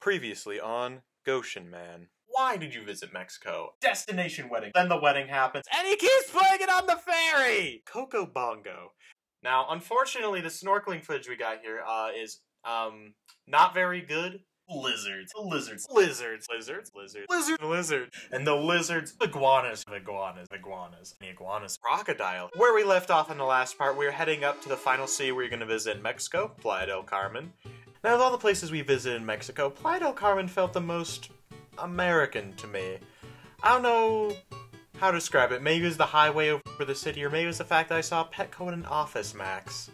Previously on Goshen Man. Why did you visit Mexico? Destination wedding. Then the wedding happens, and he keeps playing it on the ferry! Coco Bongo. Now, unfortunately, the snorkeling footage we got here is not very good. Lizards. And the lizards, iguanas. Crocodile. Where we left off in the last part, we were heading up to the final city we're going to visit in Mexico, Playa del Carmen. Now, of all the places we visited in Mexico, Playa del Carmen felt the most American to me. I don't know how to describe it. Maybe it was the highway over the city, or maybe it was the fact that I saw Petco in an Office Max.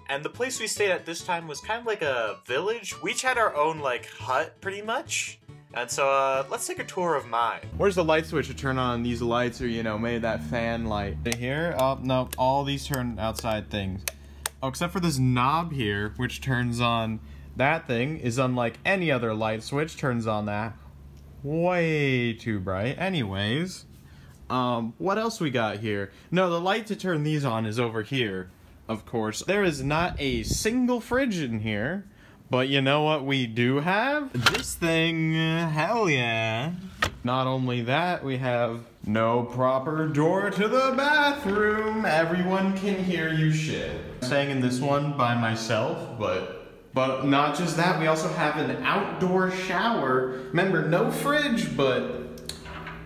And the place we stayed at this time was kind of like a village. We each had our own, like, hut, pretty much. And so, let's take a tour of mine. Where's the light switch to turn on these lights, or, you know, maybe that fan light? Here? Oh, no, all these turn outside things. Oh, except for this knob here, which turns on that thing, is unlike any other light switch, turns on that way too bright. Anyways, what else we got here? No, the light to turn these on is over here, of course. There is not a single fridge in here, but you know what we do have? This thing, hell yeah. Not only that, we have no proper door to the bathroom. Everyone can hear you shit. I'm staying in this one by myself, but not just that, we also have an outdoor shower. Remember, no fridge, but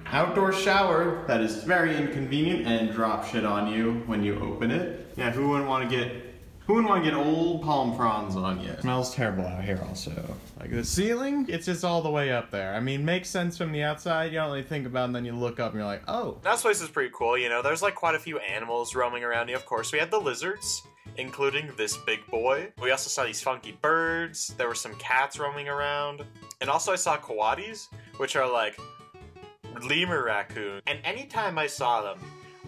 outdoor shower that is very inconvenient and drop shit on you when you open it. Yeah, who wouldn't want to get old palm fronds on you? It smells terrible out here also. Like the ceiling, it's just all the way up there. I mean, makes sense from the outside, you don't really think about it, and then you look up and you're like, oh. This place is pretty cool, you know, there's like quite a few animals roaming around here. Of course, we had the lizards, including this big boy. We also saw these funky birds, there were some cats roaming around, and also I saw coatis, which are like lemur raccoon. And anytime I saw them,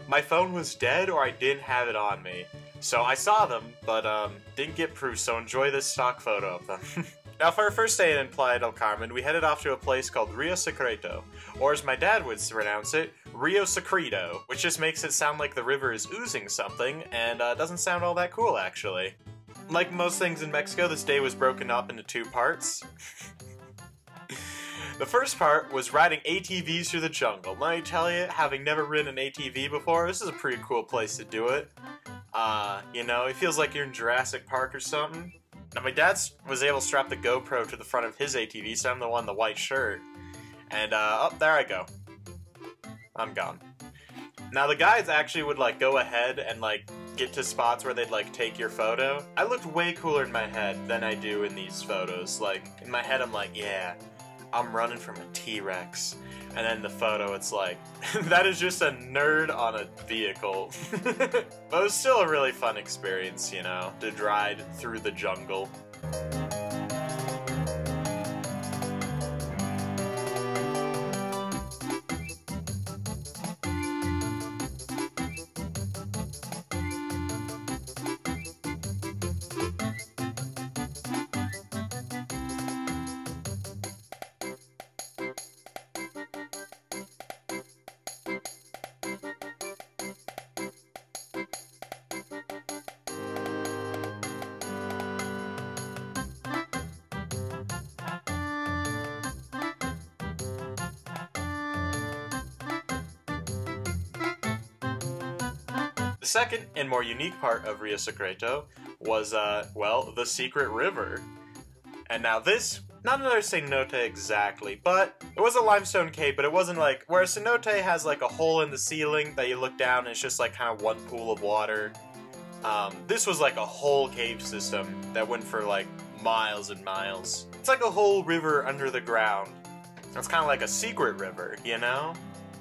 my phone was dead or I didn't have it on me. So I saw them, but didn't get proof, so enjoy this stock photo of them. Now, for our first day in Playa del Carmen, we headed off to a place called Rio Secreto, or as my dad would pronounce it, Rio Secreto, which just makes it sound like the river is oozing something, and doesn't sound all that cool, actually. Like most things in Mexico, this day was broken up into two parts. The first part was riding ATVs through the jungle. Let me tell you, having never ridden an ATV before, this is a pretty cool place to do it. You know, it feels like you're in Jurassic Park or something. Now, my dad was able to strap the GoPro to the front of his ATV, so I'm the one in the white shirt. And, oh, there I go. I'm gone. Now, the guides actually would, like, go ahead and, like, get to spots where they'd, like, take your photo. I looked way cooler in my head than I do in these photos. Like, in my head, I'm like, yeah, I'm running from a T-Rex. And then the photo, it's like, that is just a nerd on a vehicle. But it was still a really fun experience, you know, to ride through the jungle. The second and more unique part of Rio Secreto was, well, the secret river. And now this, not another cenote exactly, but it was a limestone cave, but it wasn't like, where a cenote has like a hole in the ceiling that you look down and it's just like kind of one pool of water. This was like a whole cave system that went for like miles and miles. It's like a whole river under the ground. It's kind of like a secret river, you know?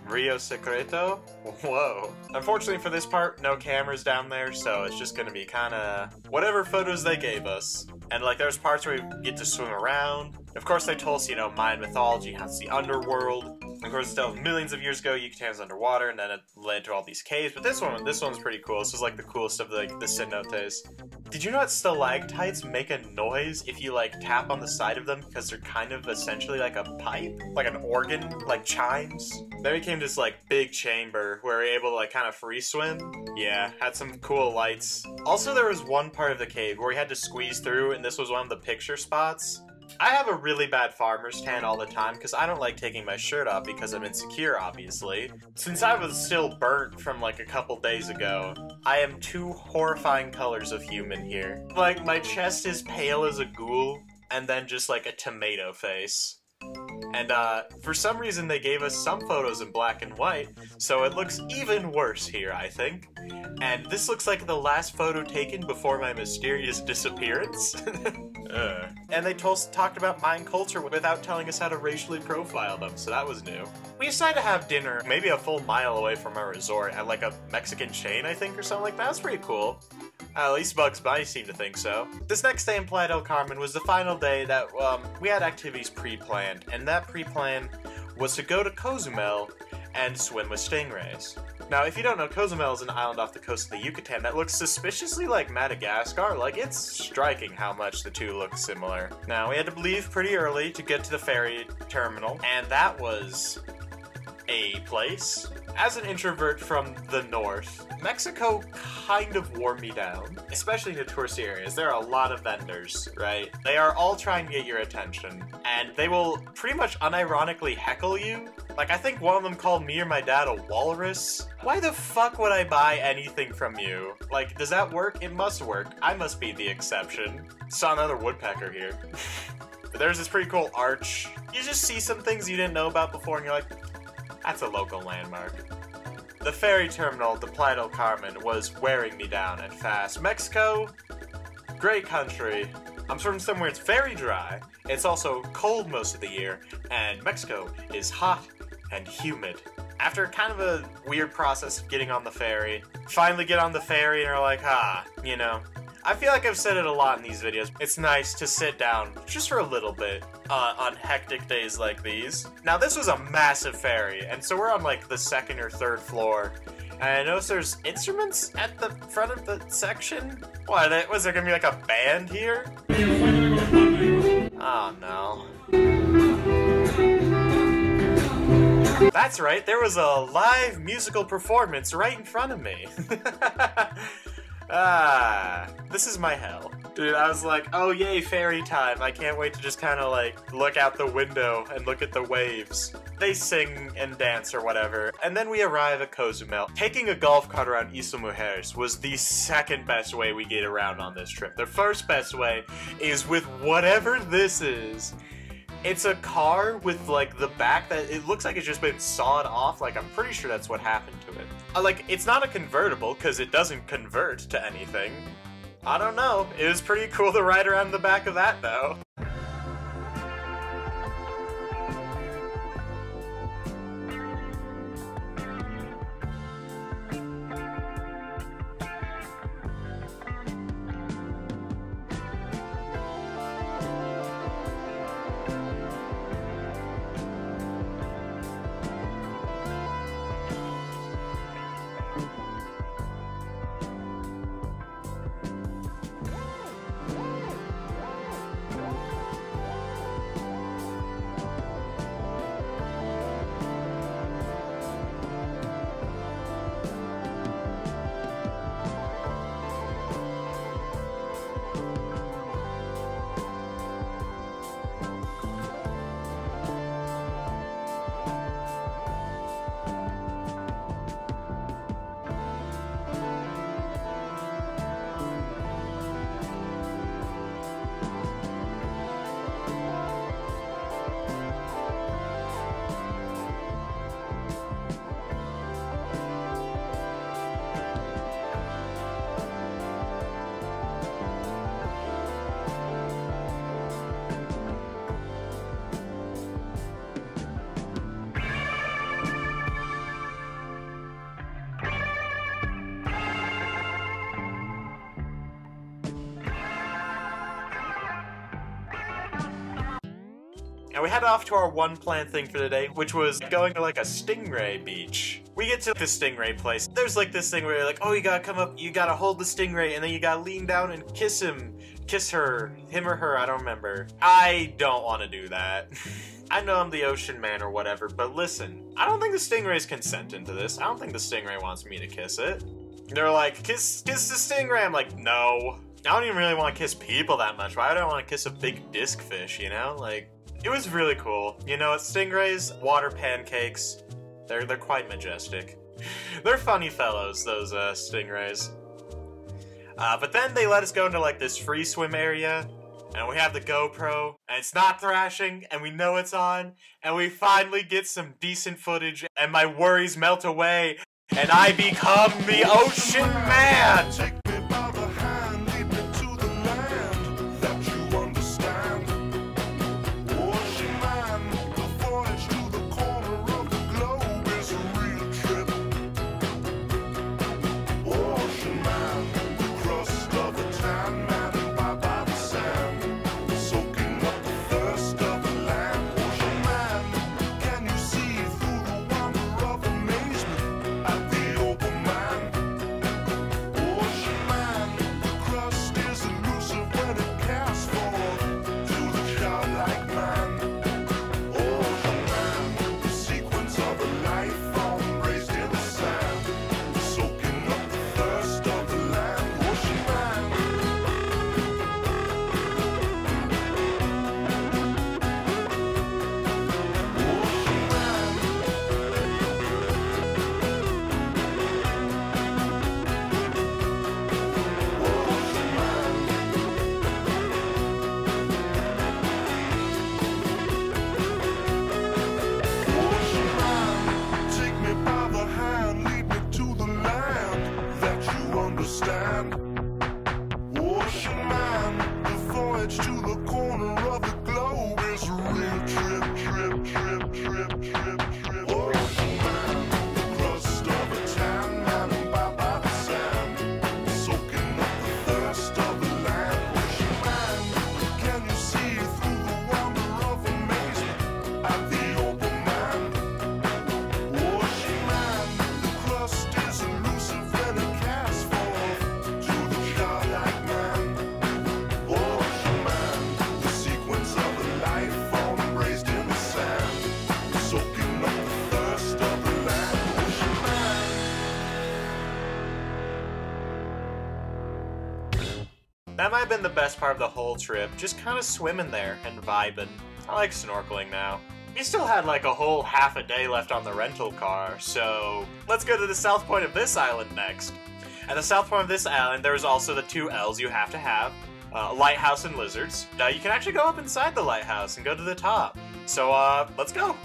Rio Secreto? Whoa. Unfortunately for this part, no cameras down there, so it's just gonna be kinda whatever photos they gave us. And like there's parts where we get to swim around. Of course they told us, you know, Mayan mythology, how it's the underworld. Of course, still millions of years ago, Yucatan was underwater, and then it led to all these caves. But this one's pretty cool. This is like the coolest of the cenotes. Did you know that stalactites make a noise if you like tap on the side of them because they're kind of essentially like a pipe, like an organ, like chimes? Then we came to this like big chamber where we were able to like kind of free swim. Yeah, had some cool lights. Also, there was one part of the cave where we had to squeeze through, and this was one of the picture spots. I have a really bad farmer's tan all the time because I don't like taking my shirt off because I'm insecure, obviously. Since I was still burnt from like a couple days ago, I am two horrifying colors of human here. Like, my chest is pale as a ghoul, and then just like a tomato face. And for some reason they gave us some photos in black and white, so it looks even worse here, I think. And this looks like the last photo taken before my mysterious disappearance. And they talked about Mayan culture without telling us how to racially profile them, so that was new. We decided to have dinner maybe a full mile away from our resort at like a Mexican chain, I think, or something like that. That's pretty cool. At least Bugs Bunny seemed to think so. This next day in Playa del Carmen was the final day that we had activities pre-planned, and that pre-plan was to go to Cozumel and swim with stingrays. Now, if you don't know, Cozumel is an island off the coast of the Yucatan that looks suspiciously like Madagascar. Like, it's striking how much the two look similar. Now, we had to leave pretty early to get to the ferry terminal, and that was a place. As an introvert from the north, Mexico kind of wore me down, especially in the touristy areas. There are a lot of vendors, right? They are all trying to get your attention, and they will pretty much unironically heckle you. Like, I think one of them called me or my dad a walrus. Why the fuck would I buy anything from you? Like, does that work? It must work. I must be the exception. Saw another woodpecker here. There's this pretty cool arch. You just see some things you didn't know about before, and you're like, that's a local landmark. The ferry terminal, the Playa del Carmen, was wearing me down and fast. Mexico, great country. I'm from somewhere it's very dry. It's also cold most of the year, and Mexico is hot and humid. After kind of a weird process of getting on the ferry, finally get on the ferry and are like, you know. I feel like I've said it a lot in these videos. It's nice to sit down just for a little bit on hectic days like these. Now, this was a massive ferry, and so we're on like the second or third floor. And I noticed there's instruments at the front of the section. What, was there gonna be like a band here? Oh no. That's right, there was a live musical performance right in front of me. This is my hell. Dude, I was like, oh yay, ferry time. I can't wait to just kind of like look out the window and look at the waves. They sing and dance or whatever. And then we arrive at Cozumel. Taking a golf cart around Isla Mujeres was the second best way we get around on this trip. The first best way is with whatever this is. It's a car with, like, the back that it looks like it's just been sawed off. Like, I'm pretty sure that's what happened to it. Like, it's not a convertible, because it doesn't convert to anything. I don't know. It was pretty cool to ride around the back of that, though. And we head off to our one planned thing for the day, which was going to like a stingray beach. We get to the stingray place. There's like this thing where you're like, oh, you gotta come up, you gotta hold the stingray, and then you gotta lean down and kiss him. Kiss her. Him or her, I don't remember. I don't want to do that. I know I'm the ocean man or whatever, but listen, I don't think the stingray's consenting to this. I don't think the stingray wants me to kiss it. They're like, kiss the stingray. I'm like, no. I don't even really want to kiss people that much. Why would I want to kiss a big disc fish, you know? Like, it was really cool. You know, stingrays, water pancakes, they're quite majestic. They're funny fellows, those stingrays. But then they let us go into like this free swim area, and we have the GoPro, and it's not thrashing, and we know it's on, and we finally get some decent footage, and my worries melt away, and I become the Ocean Man! Take me by the hand, lead me to the land that you understand. Ocean Man, the voyage to the corner of the globe is a real trip. Ocean Man, the crust of a tan man, and by the sand, soaking up the thirst of the land. Ocean Man, can you see through the wonder of amazement at the open man? Ocean Man, the crust is elusive when it casts forth to the childlike man. Ocean Man, the sequence of a life form raised in the sand, soaking up the thirst of the land. Ocean Man. Ocean Man. Ocean Man. Ocean Man, take me by the hand, lead me to the land that you understand. Ocean Man, the voyage to the corner of the globe is a real trip. Ocean Man, the crust of a tan man, and by the sand, soaking up the thirst of the land. Ocean Man, can you see through the wonder of amazement at the open man? Ocean Man, the crust is elusive when it casts forth to the childlike man. Ocean Man, the sequence of a life form raised in the sand, soaking up the thirst of the land. Ocean Man. That might have been the best part of the whole trip, just kind of swimming there and vibing. I like snorkeling now. We still had like a whole half a day left on the rental car, so let's go to the south point of this island next. At the south point of this island, there is also the two L's you have to have, lighthouse and lizards. Now you can actually go up inside the lighthouse and go to the top. So let's go.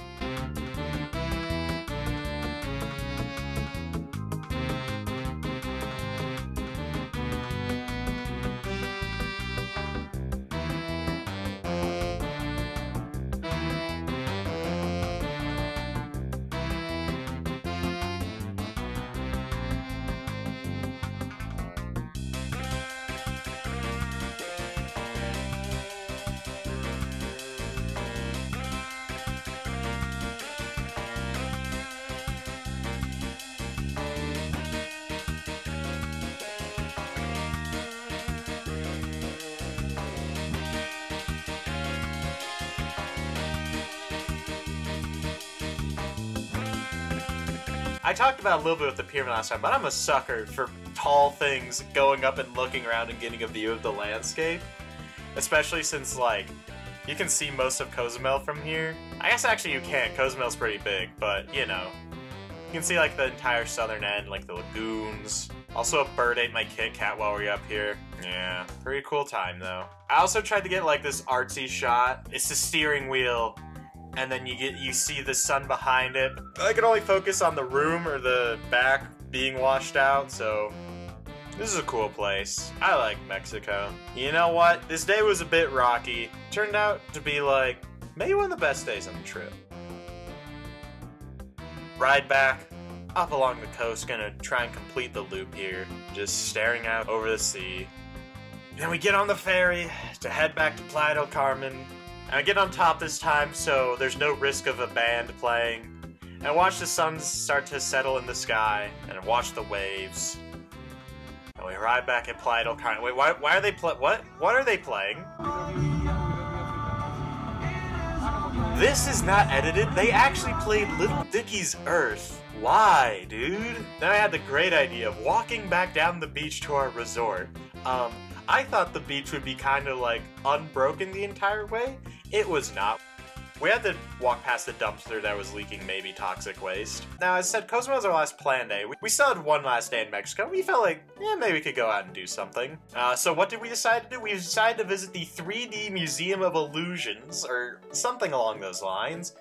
I talked about a little bit with the pyramid last time, but I'm a sucker for tall things going up and looking around and getting a view of the landscape. Especially since, like, you can see most of Cozumel from here. I guess actually you can't. Cozumel's pretty big, but, you know. You can see, like, the entire southern end, like the lagoons. Also, a bird ate my Kit Kat while we were up here. Yeah, pretty cool time, though. I also tried to get, like, this artsy shot. It's the steering wheel, and then you see the sun behind it. I can only focus on the room or the back being washed out, so this is a cool place. I like Mexico. You know what? This day was a bit rocky. Turned out to be like maybe one of the best days on the trip. Ride back up along the coast, gonna try and complete the loop here. Just staring out over the sea. Then we get on the ferry to head back to Playa del Carmen. And I get on top this time, so there's no risk of a band playing. And watch the sun start to settle in the sky, and watch the waves. And we ride back at Playa del Carmen. Wait, why are they what are they playing? This is not edited. They actually played Little Dicky's Earth. Why, dude? Then I had the great idea of walking back down the beach to our resort. I thought the beach would be kind of like unbroken the entire way. It was not. We had to walk past the dumpster that was leaking maybe toxic waste. Now, as I said, Cozumel was our last planned day. We still had one last day in Mexico. We felt like, yeah, maybe we could go out and do something. So what did we decide to do? We decided to visit the 3D Museum of Illusions, or something along those lines.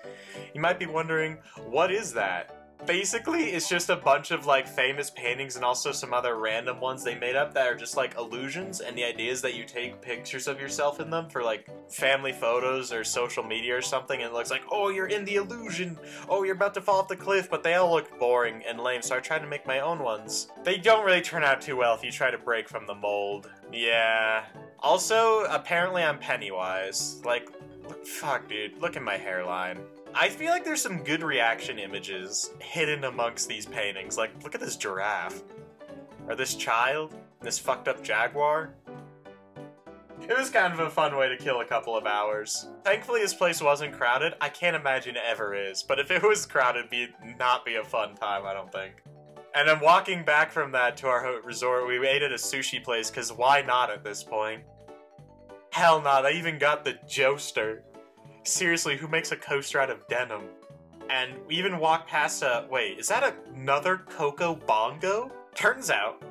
You might be wondering, what is that? Basically, it's just a bunch of like famous paintings and also some other random ones they made up that are just like illusions, and the idea is that you take pictures of yourself in them for like family photos or social media or something, and it looks like, oh, you're in the illusion, oh, you're about to fall off the cliff, but they all look boring and lame, so I tried to make my own ones. They don't really turn out too well if you try to break from the mold. Yeah. Also, apparently I'm Pennywise. Like, fuck, dude, look at my hairline. I feel like there's some good reaction images hidden amongst these paintings. Like, look at this giraffe. Or this child. This fucked up jaguar. It was kind of a fun way to kill a couple of hours. Thankfully, this place wasn't crowded. I can't imagine it ever is. But if it was crowded, it'd not be a fun time, I don't think. And then walking back from that to our resort, we ate at a sushi place, because why not at this point? Hell no, they even got the Joester. Seriously, who makes a coaster out of denim? And we even walked past wait, is that another Coco Bongo? Turns out,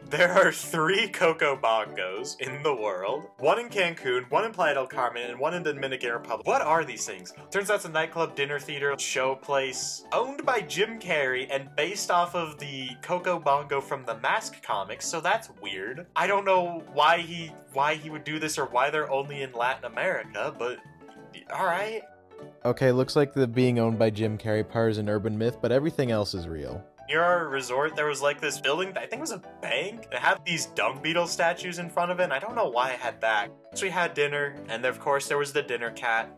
there are 3 Coco Bongos in the world. One in Cancun, one in Playa del Carmen, and one in the Dominican Republic. What are these things? Turns out it's a nightclub, dinner theater, show place, owned by Jim Carrey and based off of the Coco Bongo from the Mask comics, so that's weird. I don't know why he would do this or why they're only in Latin America, but alright. Okay, looks like the being owned by Jim Carrey part is an urban myth, but everything else is real. Near our resort, there was like this building that I think was a bank. It had these dung beetle statues in front of it, and I don't know why it had that. So we had dinner, and of course there was the dinner cat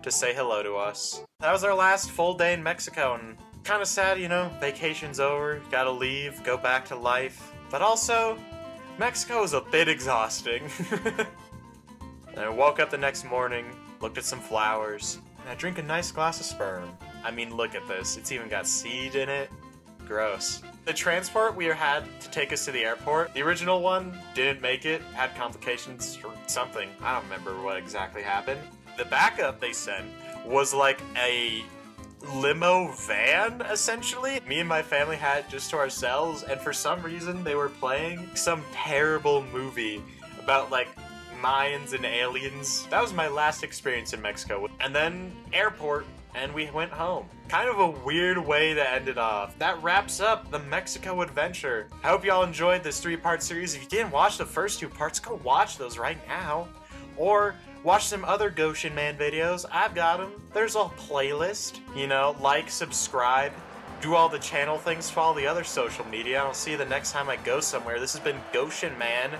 to say hello to us. That was our last full day in Mexico, and kind of sad, you know, vacation's over, gotta leave, go back to life. But also, Mexico is a bit exhausting. And I woke up the next morning, looked at some flowers, and I drink a nice glass of sperm. I mean, look at this, it's even got seed in it. Gross. The transport we had to take us to the airport, the original one didn't make it, had complications or something. I don't remember what exactly happened. The backup they sent was like a limo van, essentially. Me and my family had it just to ourselves, and for some reason they were playing some terrible movie about like Mayans and aliens. That was my last experience in Mexico. And then airport, and we went home. Kind of a weird way to end it off. That wraps up the Mexico adventure. I hope y'all enjoyed this 3-part series. If you didn't watch the first 2 parts, go watch those right now. Or watch some other Goshen Man videos. I've got them. There's a playlist. You know, like, subscribe, do all the channel things, follow the other social media. I'll see you the next time I go somewhere. This has been Goshen Man.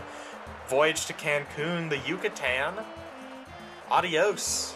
Voyage to Cancun, the Yucatan. Adios.